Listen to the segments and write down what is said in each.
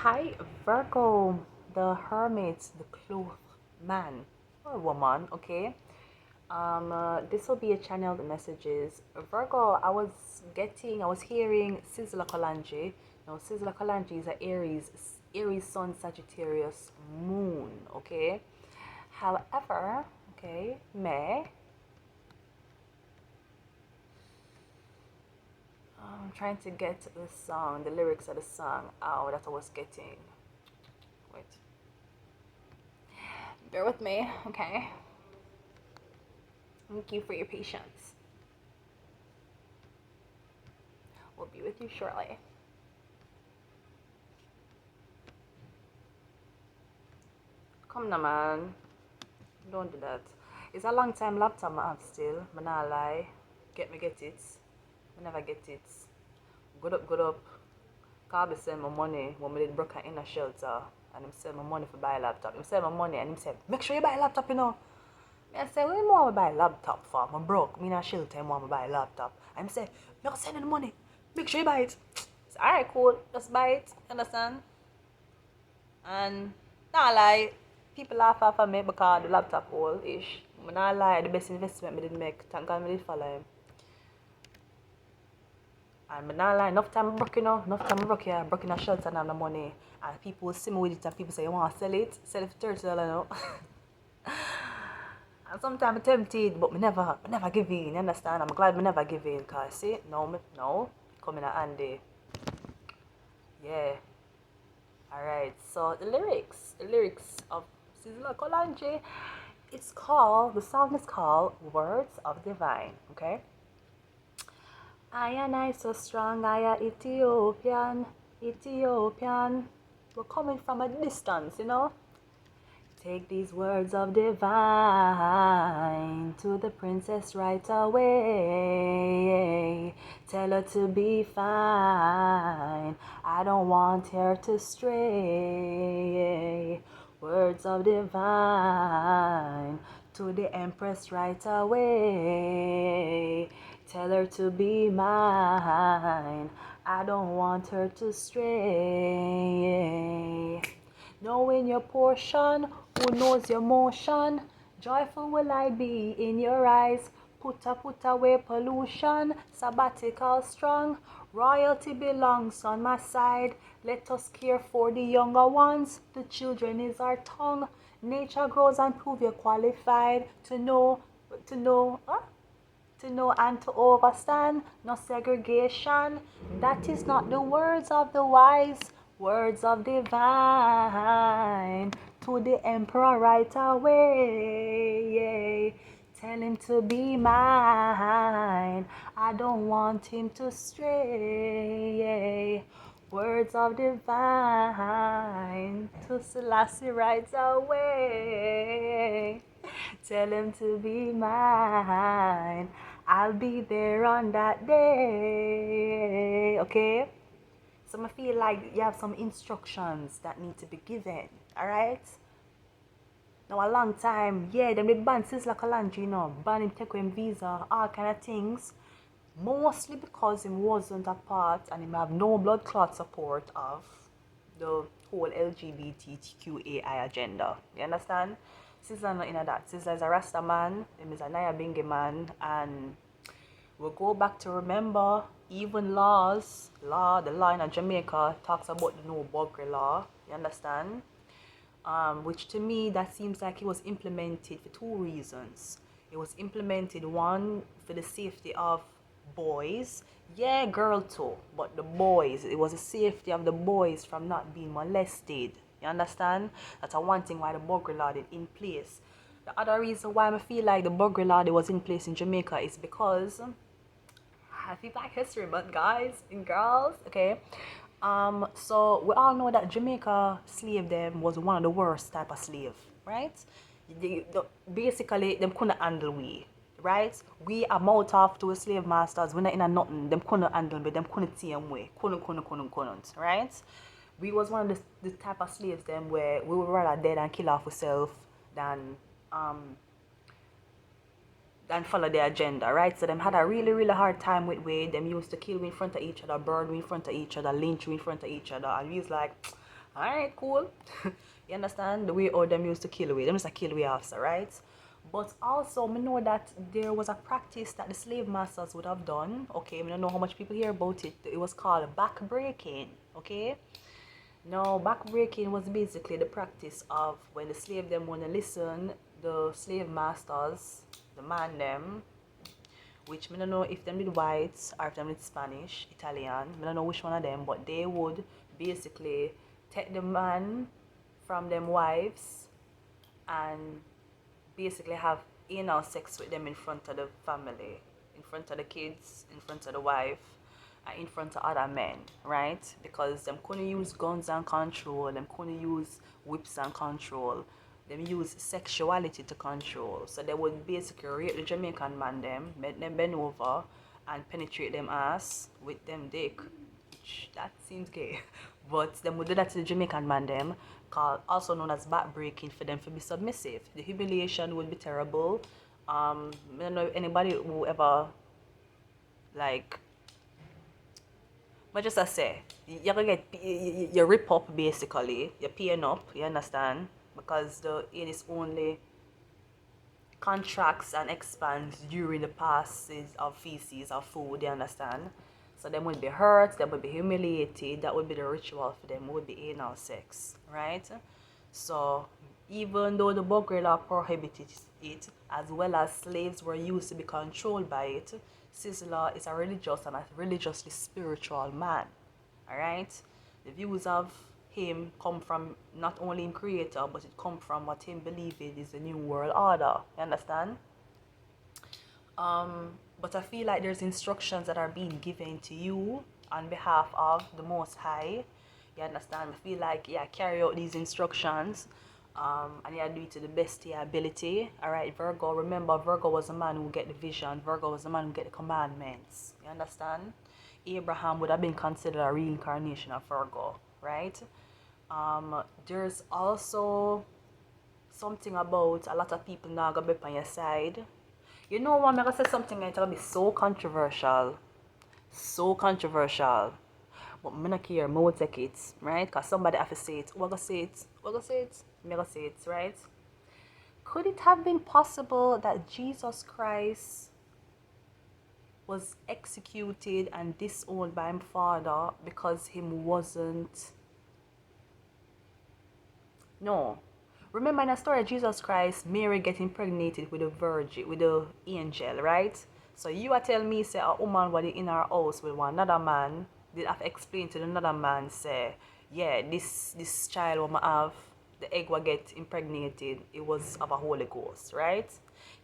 Hi, Virgo, the hermit, the cloth man or woman, okay? This will be a channeled messages. Virgo, I was hearing Sizzla Kalonji. Now, Sizzla Kalonji is a Aries Sun, Sagittarius Moon, okay? However, okay, I'm trying to get the song, the lyrics of the song out that I was getting. Wait, bear with me, okay? Thank you for your patience. We'll be with you shortly. Come now, man. Don't do that. It's a long time laptop I have still. I'm not lie. Get it. I never get it. Good up, good up. Cause I send my money when we did broke in a shelter. And him send my money for buy a laptop. Him send my money and him said, make sure you buy a laptop, you know. I said, what do you want to buy a laptop for? I'm broke. Me in a shelter, I want to buy a laptop. And him said, make send you the money. Make sure you buy it. I said, alright, cool. Just buy it. Understand? And not lie, people laugh off of me because the laptop old-ish. I'm not lie, the best investment I did make. Thank God I did follow him. And I'm not lie, enough time I broke, you know. Enough time I broke here, I broke in a shelter and I have no money. And people will see me with it and people say, you want to sell it? Sell it for $30, you know. And sometimes I'm tempted, but I never give in, you understand? I'm glad I never give in because, see, no, coming at handy. Yeah. Alright, so the lyrics of Sizzla Kalonji, the song is called Words of Divine, okay? I and I so strong, I are Ethiopian. We're coming from a distance, you know? Take these words of divine to the princess right away. Tell her to be fine. I don't want her to stray. Words of divine to the empress right away. Tell her to be mine. I don't want her to stray. Knowing your portion, who knows your motion? Joyful will I be in your eyes. Put away pollution, sabbatical strong. Royalty belongs on my side. Let us care for the younger ones. The children is our tongue. Nature grows and prove you're qualified to know, to know, huh? To know and to overstand, no segregation. That is not the words of the wise, words of divine. To the emperor right away. Tell him to be mine. I don't want him to stray. Words of divine to Selassie right away. Tell him to be mine. I'll be there on that day. Okay? So I feel like you have some instructions that need to be given. Alright? Now a long time, yeah, them did ban Sizzla Kalonji, you know, ban him take him visa, all kind of things. Mostly because he wasn't a part and he have no blood clot support of the whole LGBTQAI agenda. You understand? Sizzla not in that. Sizzla is a Rasta man, him is a Naya Bingi man, and we'll go back to remember even the law in Jamaica talks about the no buggery law. You understand? Which to me that seems like it was implemented for two reasons. It was implemented, one, for the safety of boys, yeah, girl too, but the boys, it was the safety of the boys from not being molested. You understand? That's a one thing why the buggery law is in place. The other reason why I feel like the buggery law that was in place in Jamaica is because happy Black History Month, guys and girls. Okay, so we all know that Jamaica slave them was one of the worst type of slave, right? Basically, them couldn't handle we, right? We are mouth off to a slave masters. We're not in a nothing. Them couldn't handle me. Them couldn't see them way. Couldn't, right? We was one of the type of slaves them where we would rather dead and kill off ourselves than um and follow their agenda, right? So them had a really hard time with way them used to kill we in front of each other, burn we in front of each other, lynch we in front of each other, and we was like, Alright, cool. You understand? The way all them used to kill away. Them is a kill away officer, right? But also, me know that there was a practice that the slave masters would have done. Okay, I don't know how much people hear about it. It was called back breaking. Okay, now back breaking was basically the practice of when the slave them wanna listen, the slave masters, the man them, which I don't know if them did whites or if them did Spanish, Italian. I don't know which one of them, but they would basically take the man from them wives and basically have anal sex with them in front of the family, in front of the kids, in front of the wife, and in front of other men, right? Because them couldn't use guns and control, them couldn't use whips and control, them use sexuality to control. So they would basically rape the Jamaican man them, make them bend over and penetrate them ass with them dick. That seems gay. But them would do that to the Jamaican man them, called also known as back breaking, for them to be submissive. The humiliation would be terrible. I don't know anybody who ever like, but just I say, you're gonna get you rip up basically, you're peeing up, you understand? Because the anus only contracts and expands during the passes of feces or food, you understand? So them would be hurt, them would be humiliated, that would be the ritual for them, would be anal sex, right? So even though the Bulgarian law prohibited it, as well as slaves were used to be controlled by it, Sizzla is a religious and a religiously spiritual man. Alright? The views of him come from not only him creator, but it come from what him believe in is the new world order. You understand? But I feel like there's instructions that are being given to you on behalf of the Most High. You understand? I feel like, yeah, carry out these instructions, and yeah, do it to the best of your ability. All right, Virgo. Remember, Virgo was the man who get the vision. Virgo was the man who get the commandments. You understand? Abraham would have been considered a reincarnation of Virgo, right? There's also something about a lot of people now gonna be on your side. You know what, I'm gonna say something that's gonna be so controversial. So controversial. But I'm not care, I will take it, right? Because somebody have to say it. We're gonna say it. We're gonna say it. I'm gonna say it, right? Could it have been possible that Jesus Christ was executed and disowned by his father because him wasn't? No. Remember in the story of Jesus Christ, Mary getting impregnated with a virgin, with the angel, right? So you are telling me, say, a woman was in her house with one another man, did have to explain to another man, say, yeah, this child will have, the egg will get impregnated, it was of a Holy Ghost, right?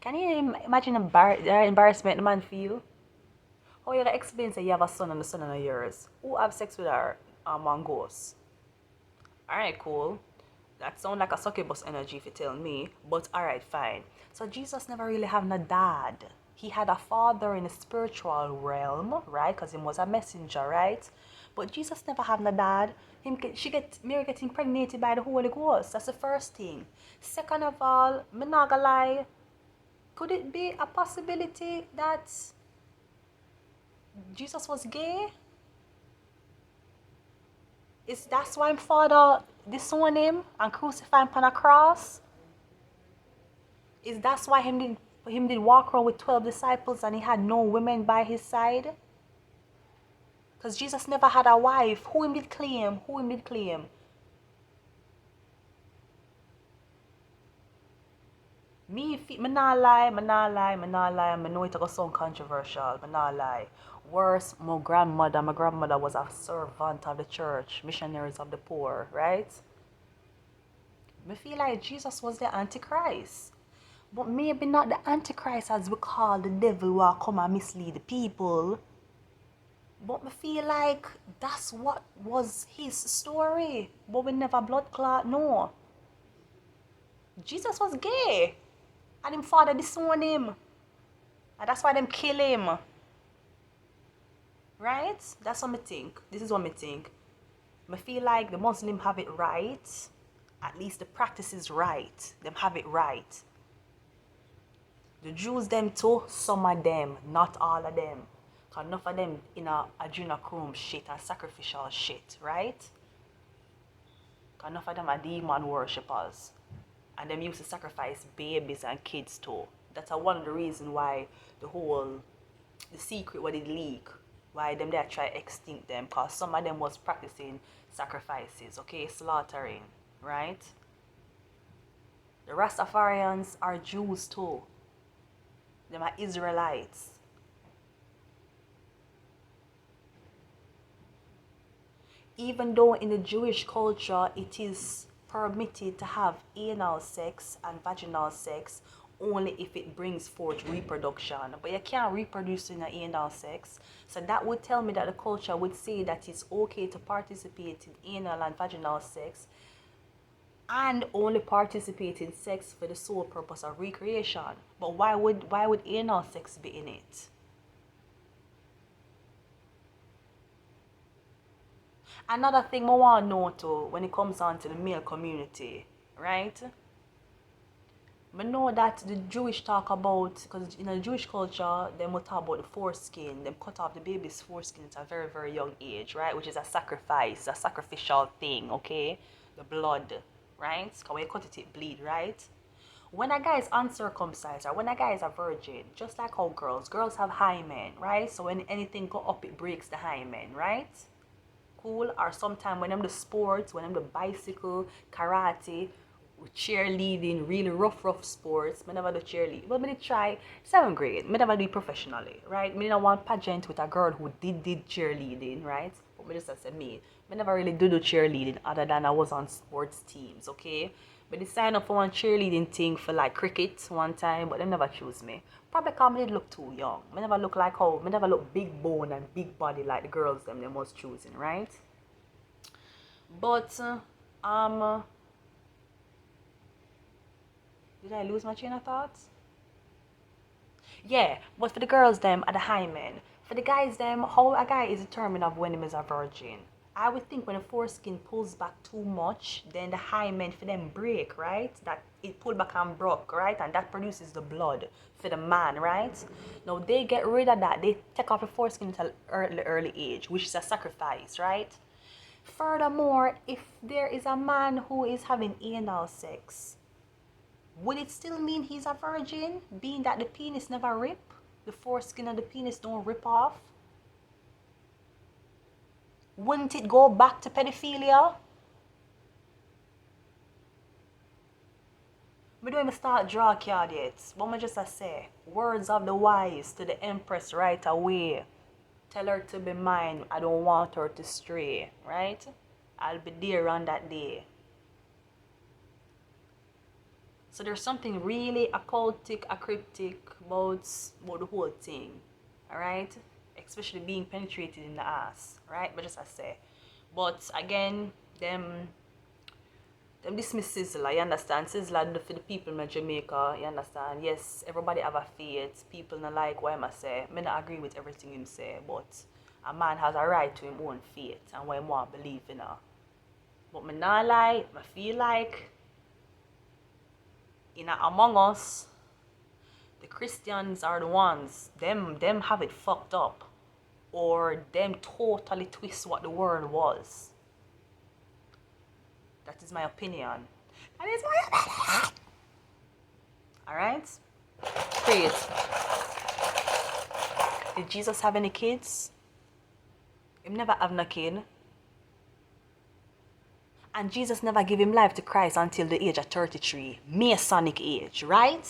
Can you imagine the embarrassment the man feel? How you gonna explain, say, you have a son and the son of yours? Who have sex with her? One ghost. Alright, cool. That sounds like a succubus energy if you tell me, but alright, fine. So Jesus never really had a dad. He had a father in the spiritual realm, right? Because he was a messenger, right? But Jesus never had a dad. Mary getting impregnated by the Holy Ghost. That's the first thing. Second of all, me not gonna lie, could it be a possibility that Jesus was gay? Is that's why him father disowned him and crucified him on a cross? Is that's why him did walk around with 12 disciples and he had no women by his side? Because Jesus never had a wife. Who him did claim? Who him did claim? Me not lie, me not lie, me not lie. I know it go sound controversial, me not lie. Worse, my grandmother was a servant of the church, missionaries of the poor, right? Me feel like Jesus was the Antichrist. But maybe not the Antichrist as we call the devil who will come and mislead the people. But I feel like that's what was his story. But we never blood clot, no. Jesus was gay. And him father disowned him. And that's why them kill him. Right? That's what I think. This is what I think. I feel like the Muslim have it right. At least the practice is right. Them have it right. The Jews them too, some of them, not all of them. Cause enough of them in a adrenochrome shit and sacrificial shit, right? Enough of them are demon worshippers. And them used to sacrifice babies and kids too. That's one of the reasons why the secret what it leak, why them they try extinct them, because some of them was practicing sacrifices, okay, slaughtering, right? The Rastafarians are Jews too. Them are Israelites. Even though in the Jewish culture it is permitted to have anal sex and vaginal sex only if it brings forth reproduction. But you can't reproduce in an anal sex. So that would tell me that the culture would say that it's okay to participate in anal and vaginal sex and only participate in sex for the sole purpose of recreation. But why would anal sex be in it? Another thing I want to know too when it comes on to the male community, right? I know that the Jewish talk about, because in the Jewish culture, they will talk about the foreskin, them cut off the baby's foreskin at a very, very young age, right? Which is a sacrifice, a sacrificial thing, okay? The blood, right? Because when you cut it, it bleed, right? When a guy is uncircumcised or when a guy is a virgin, just like how girls have hymen, right? So when anything go up, it breaks the hymen, right? Cool. Or sometimes when I'm the sports, when I'm the bicycle, karate, cheerleading, really rough sports, I never do cheerleading. But I try 7th grade. I never do it professionally, right? I don't want pageant with a girl who did cheerleading, right? But I just said I never really do cheerleading other than I was on sports teams, okay? But they signed up for one cheerleading thing for like cricket one time, but they never choose me. Probably because I did look too young. I never look big bone and big body like the girls them they was choosing, right? But did I lose my train of thought? Yeah, but for the girls them are the hymen. For the guys them, how a guy is determined of when he is a virgin. I would think when the foreskin pulls back too much, then the hymen for them break, right? That it pulled back and broke, right? And that produces the blood for the man, right? Now they get rid of that. They take off the foreskin at an early age, which is a sacrifice, right? Furthermore, if there is a man who is having anal sex, would it still mean he's a virgin, being that the penis never rip? The foreskin of the penis don't rip off? Wouldn't it go back to pedophilia? We don't even start draw card yet. What am I just say? Words of the wise to the empress right away. Tell her to be mine. I don't want her to stray, right? I'll be there on that day. So there's something really occultic, cryptic about the whole thing, all right? Especially being penetrated in the ass, right? But just I say. But again, them dismiss Sizzla, you understand? Sizzla for the people in Jamaica, you understand? Yes, everybody have a faith. People not like what I say. I not agree with everything him say, but a man has a right to his own faith and what he want to believe in. But me not lie, I feel like among us, the Christians are the ones, them have it fucked up. Or them totally twist what the word was. That is my opinion. That is my opinion. Alright? Great. Did Jesus have any kids? He never have no kid. And Jesus never gave him life to Christ until the age of 33. Masonic age, right?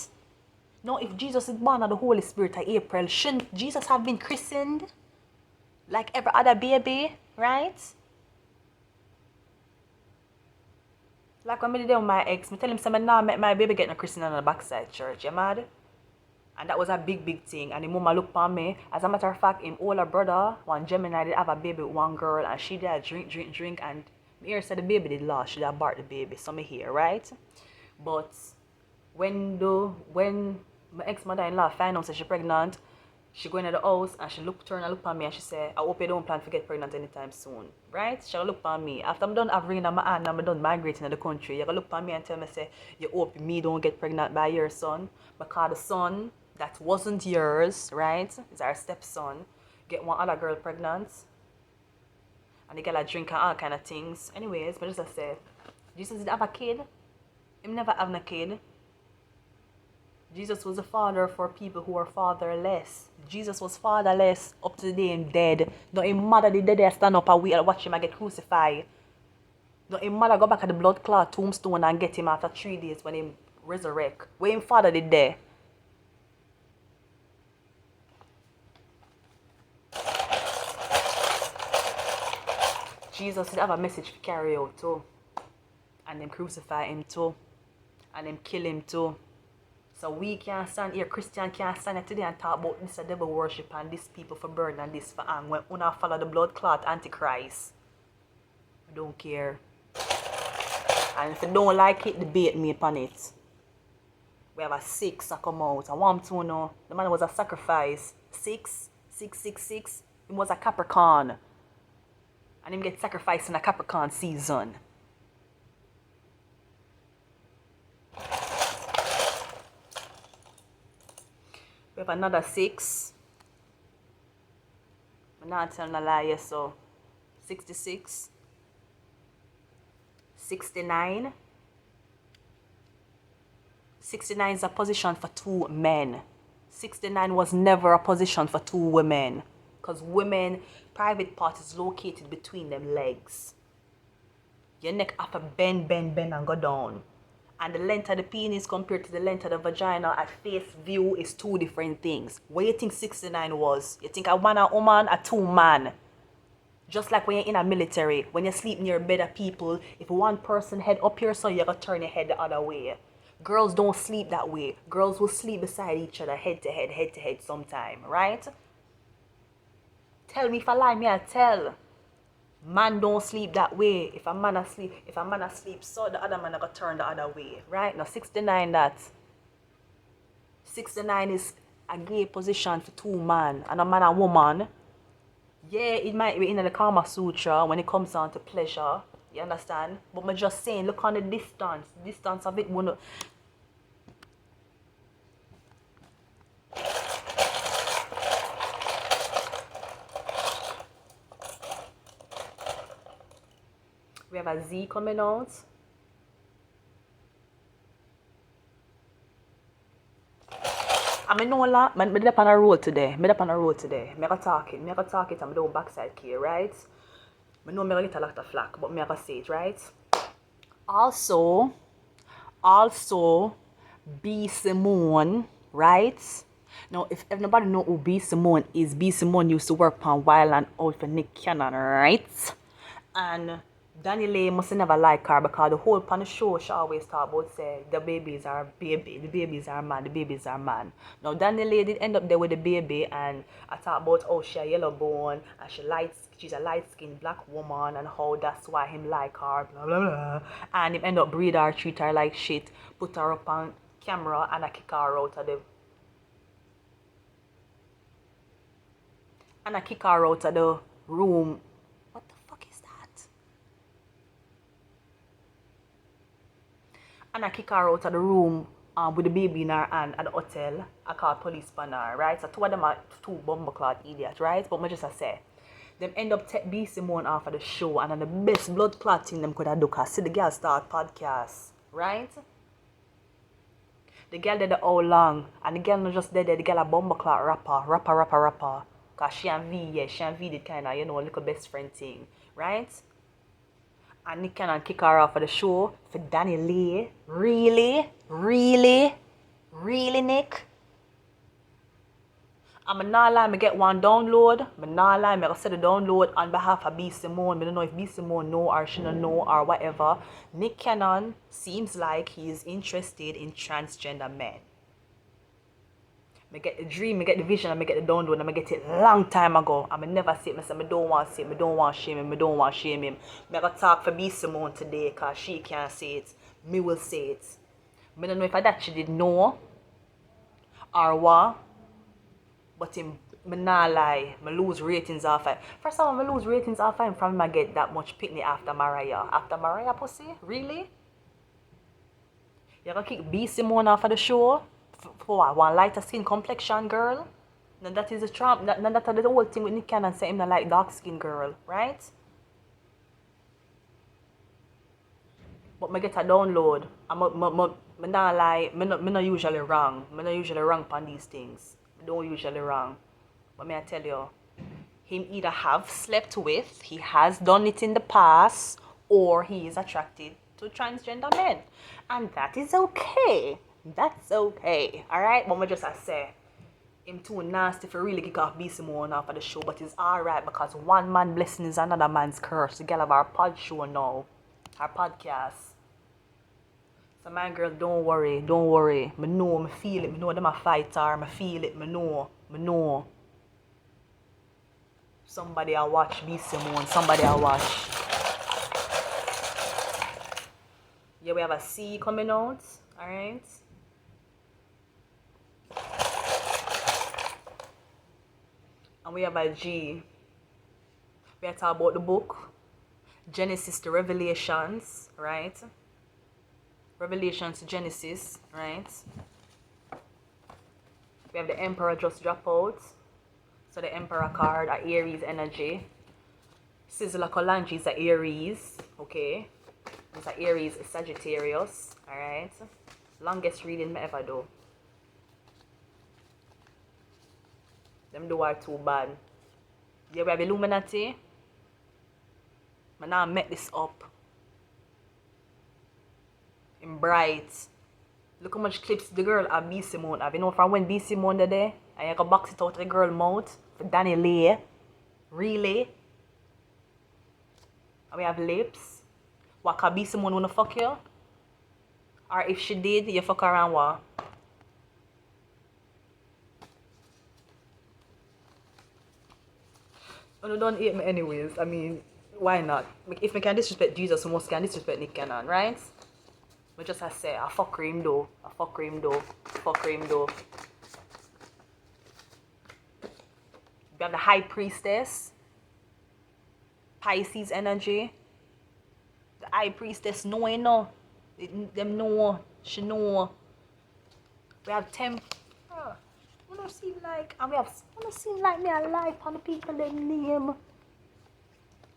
Now, if Jesus is born of the Holy Spirit of April, shouldn't Jesus have been christened? Like every other baby, right? Like when I did with my ex, I tell him something now make my baby get no christening on the backside church, you mad? And that was a big thing. And the mama looked on me. As a matter of fact, him older brother, one Gemini, did have a baby with one girl, and she did drink, and here said the baby did lost. She did bark the baby. So me here, right? But when my ex-mother-in-law found out that she's pregnant, she go into the house and she turn and look at me and she say, I hope you don't plan to get pregnant anytime soon. Right? She look at me. After I'm done having ring in my hand and I'm done migrating to the country, you gonna look at me and tell me, say, you hope me don't get pregnant by your son. Because the son that wasn't yours, right? Is our stepson, get one other girl pregnant. And the girl drink and all kind of things. Anyways, but just I said, Jesus did have a kid? Him never have a kid. Jesus was a father for people who are fatherless. Jesus was fatherless up to the day him dead. No, his mother did dead there stand up and wait and watch him and get crucified. No, his mother go back at the blood clot tombstone and get him after 3 days when him resurrect. Where him father did there. Jesus did have a message to carry out too. And them crucify him too. And them kill him too. So we can't stand here, Christian can't stand here today and talk about this devil worship and this people for burden and this for hang. When we not follow the blood clot antichrist. We don't care. And if you don't like it, debate me upon it. We have a 6 that come out. I want to know. The man was a sacrifice. 6, 6, 6, 6. He was a Capricorn. And him get sacrificed in a Capricorn season. We have another 6. I'm not telling a lie, yes, so 66, 69. 69 is a position for 2 men. 69 was never a position for 2 women. Because women, private part is located between them legs. Your neck have to bend and go down. And the length of the penis compared to the length of the vagina at face view is 2 different things. What you think 69 was? You think a man and woman, a 2 man? Just like when you're in a military, when you sleep near a bed of people, if one person head up here, so you gotta turn your head the other way. Girls don't sleep that way. Girls will sleep beside each other, head to head sometime, right? Tell me if I lie, me I tell. Man don't sleep that way. If a man asleep, so the other man gonna turn the other way, right? Now 69 that. 69 is a gay position for 2 men and a man and woman. Yeah, it might be in the Kama Sutra when it comes down to pleasure. You understand? But I'm just saying, look on the distance. The distance of it won't. We have a Z coming out. I know a lot. I'm up on a road today. I'm gonna talk it. I'm doing backside here, right? I know I'm gonna get a lot of flack, but I'm gonna say it, right? Also, B.Simone, right? Now, if nobody know who B.Simone is, B.Simone used to work on Wild and Out for Nick Cannon, right? And Danny Lay must never like her because the whole pan the show she always talk about say the babies are man. Now Danny Lay did end up there with the baby and I talk about how she a yellow bone and she's a light skinned black woman and how that's why him like her, blah blah blah. And him end up breed her, treat her like shit, put her up on camera and I kick her out of the room. And I kick her out of the room with the baby in her hand at the hotel. I call police on her, right? So 2 of them are 2 bumbleclad idiots, right? But I just say, them end up take B.Simone off of the show and then the best blood clot thing them could have done because see the girl start podcast, right? The girl did it all long and the girl not just dead there, the girl a bumbleclad rapper. Because she and V did kind of, a little best friend thing, right? And Nick Cannon kick her off of the show for Danny Lee. Really, Nick? I'm not lying, I get one download. I'm not lying, I set the download on behalf of B.Simone. I don't know if B.Simone know or she don't know or whatever. Nick Cannon seems like he is interested in transgender men. I get the dream, I get the vision, I get the download, and I get it long time ago. I never say it, I don't want to say it, I don't want to shame him. I gotta talk for B.Simone today because she can't say it. Me will say it. I don't know if I actually did know or what, but I not lie. I lose ratings off it. First time I lose ratings off him from I get that much picnic after Mariah. After Mariah pussy? Really? You gonna kick B.Simone off of the show? For one lighter skin complexion girl? Now that is the trump. That is the whole thing with Nick Cannon saying him like dark skin girl, right? But I get a download. I'm not lie, I'm not usually wrong. I'm not usually wrong on these things. I don't usually wrong. But may I tell you, him either have slept with, he has done it in the past, or he is attracted to transgender men. And that is okay. That's okay. Alright? But I just I say, him too nasty for really kick off B.Simone off of the show, but it's alright because one man blessing is another man's curse. The girl of our pod show now. Our podcast. So my girl, don't worry. I know, I feel it. I know them a fighter. I feel it. I know. Somebody I watch B.Simone. Somebody I watch. Yeah, we have a C coming out. Alright. And we have a G. We are talking about the book. Genesis to Revelations. Right? Revelations to Genesis. Right? We have the Emperor just drop out. So the Emperor card, a Aries energy. Sizzla Kalonji is a Aries. Okay? It's a Aries Sagittarius. Alright? Longest reading I ever do. Them do are too bad. Yeah, we have Illuminati. I now met this up. In bright. Look how much clips the girl of B.Simone have. You know from when B.Simone the day, and you can box it out of the girl mouth for Danny Lee. Really? And we have lips. What can B.Simone wanna fuck you? Or if she did, you fuck around what? Oh, no, don't hate me anyways. I mean, why not? If I can disrespect Jesus, I must can disrespect Nick Cannon, right? But just I say, I fuck him though. We have the High Priestess. Pisces energy. The High Priestess knowing no. Them know. She know. We have we don't seem like, and we don't seem like me alive on the people them name.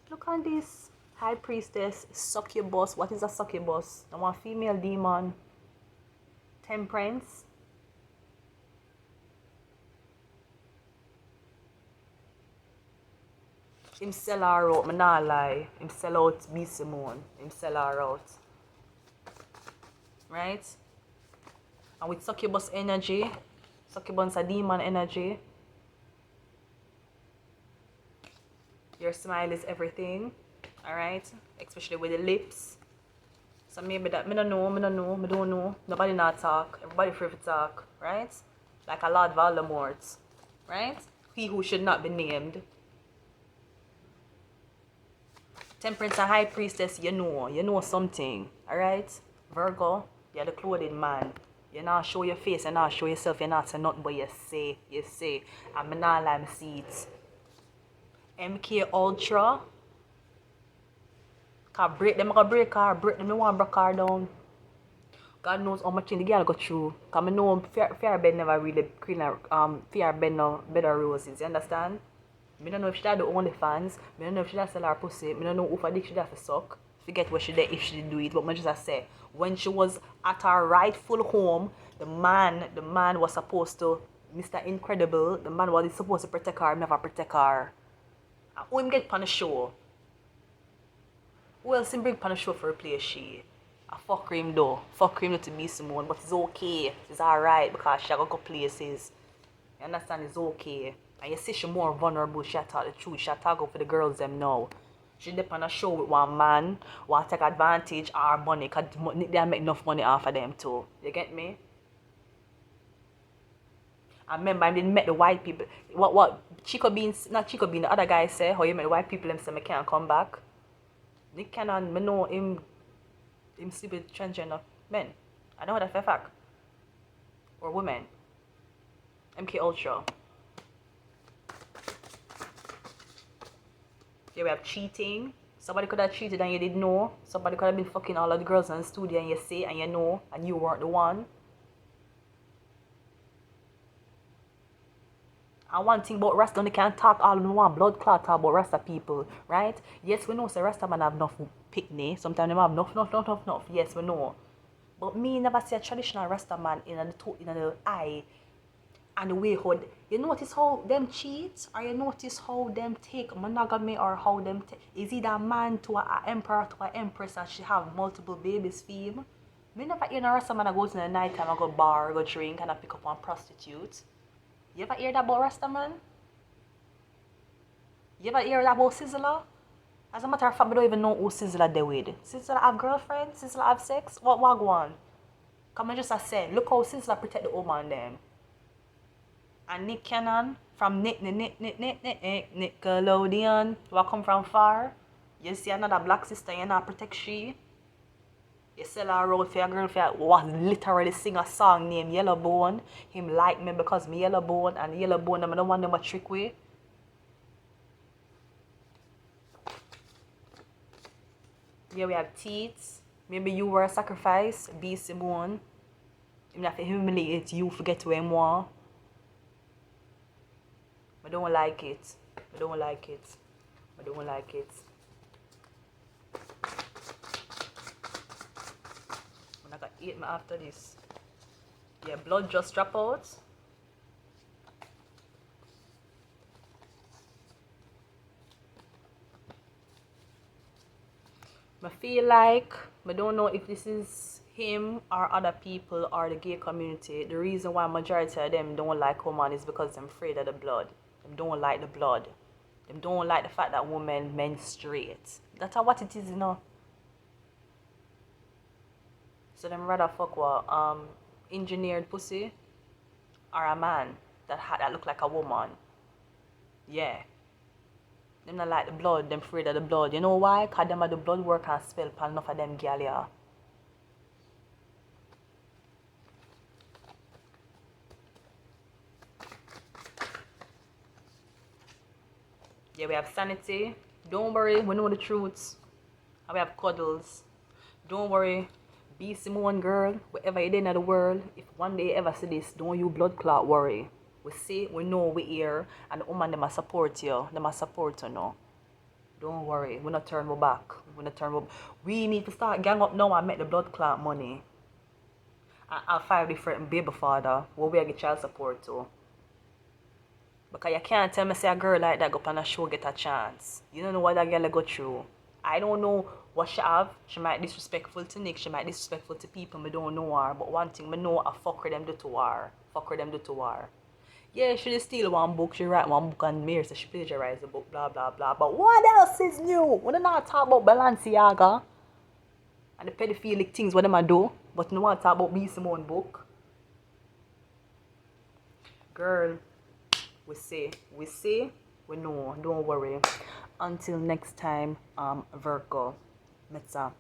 Look on this. High Priestess, succubus. What is a succubus? The one female demon. Temperance. Him sell her out, me not lie. Him sell out B.Simone. Him sell her out. Right? And with succubus energy, succubus a demon energy. Your smile is everything. Alright? Especially with the lips. So maybe that, I don't know. Nobody not talk. Everybody free to talk. Right? Like a Lord Voldemort. Right? He who should not be named. Temperance and High Priestess, you know something. Alright? Virgo, you're the clothing man. You not show your face, you not show yourself, you not say nothing but you say. And I not lie, I see it. MK Ultra. Cause break them, I can break her, I want to break her down. God knows how much in the girl go through. Cause I know fear bed never really clean fear bed no better roses, you understand? I don't know if she had the only fans. I don't know if she had sell her pussy. I don't know if I think she had to suck. Forget what she did if she did do it. But I just say, when she was at her rightful home, the man was supposed to, Mr. Incredible, the man was supposed to protect her, never protect her. And who him get on the show? Who else him bring on the show for a play she? I fuck him though. Fuck him to B.Simone, but it's okay. It's alright because she go places. You understand? It's okay. And you see she more vulnerable, she talk the truth, she talk for the girls them now. She dip on a show with one man, want to take advantage of her money, because they make enough money off of them too. You get me? I remember I didn't met the white people. What Chico Beans, not Chico Bean, the other guy say, how you met the white people them say I can't come back. Nick Cannon, I know him sleep with transgender men. I know that for a fact. Or women. MK Ultra. Yeah, we have cheating. Somebody could have cheated and you didn't know. Somebody could have been fucking all of the girls in the studio and you say and you know and you weren't the one. And one thing about Rasta, they can't talk all in one blood clot talk about Rasta people, right? Yes, we know say Rasta man have enough picnic. Sometimes they have enough. Yes, we know. But me never see a traditional Rasta man in the eye and the way how you notice how them cheat, or you notice how them take monogamy, or how them is either a man to a emperor to a empress and she have multiple babies for him. Me never hear no Rasta man that goes in the night time and go bar, go drink and I pick up one prostitute. You ever hear that about Rasta man? You ever hear that about Sizzla? As a matter of fact, I don't even know who Sizzla they with. Sizzla have girlfriends? Sizzla have sex? What go on? Come on, just I say, look how Sizzla protect the woman them. And Nick Cannon from Nickelodeon, what come from far. You see another black sister, you not protect she. You sell her out for your girl for what literally sing a song named Yellowbone. Him like me because me Yellowbone, and Yellowbone I'm the one them a trick with. Yeah, we have teeth. Maybe you were a sacrifice, B.Simone. Him have to humiliate you, forget who him want. I don't like it. I don't like it. I don't like it. I'm not gonna eat me after this. Yeah, blood just drop out. I feel like I don't know if this is him or other people or the gay community. The reason why majority of them don't like women is because they're afraid of the blood. They don't like the blood. They don't like the fact that women menstruate. That's what it is, you know. So them rather fuck what engineered pussy or a man that look like a woman. Yeah. Them not like the blood, them afraid of the blood. You know why? Cause them are the blood work and spell pan enough of them gal yeah. Yeah, we have sanity. Don't worry, we know the truths. And we have cuddles. Don't worry. B.Simone girl, wherever you're in the world, if one day you ever see this, don't you blood clot worry. We see, we know, we hear, and the woman them a support you. Them a support you now. Don't worry, we not turn we back. We need to start gang up now and make the blood clot money. And I'll find different baby father where we get child support to. Because you can't tell me say a girl like that go up on a show get a chance. You don't know what that girl go through. I don't know what she have. She might disrespectful to Nick. She might disrespectful to people. I don't know her. But one thing I know, I fuck her them do to her. Yeah, she just steal one book. She write one book and mirror. So she plagiarize the book. Blah blah blah. But what else is new? We don't not talk about Balenciaga and the pedophilic things what them I do. But no one talk about B.Simone book. Girl. We know, don't worry. Until next time, Virgo. Metza.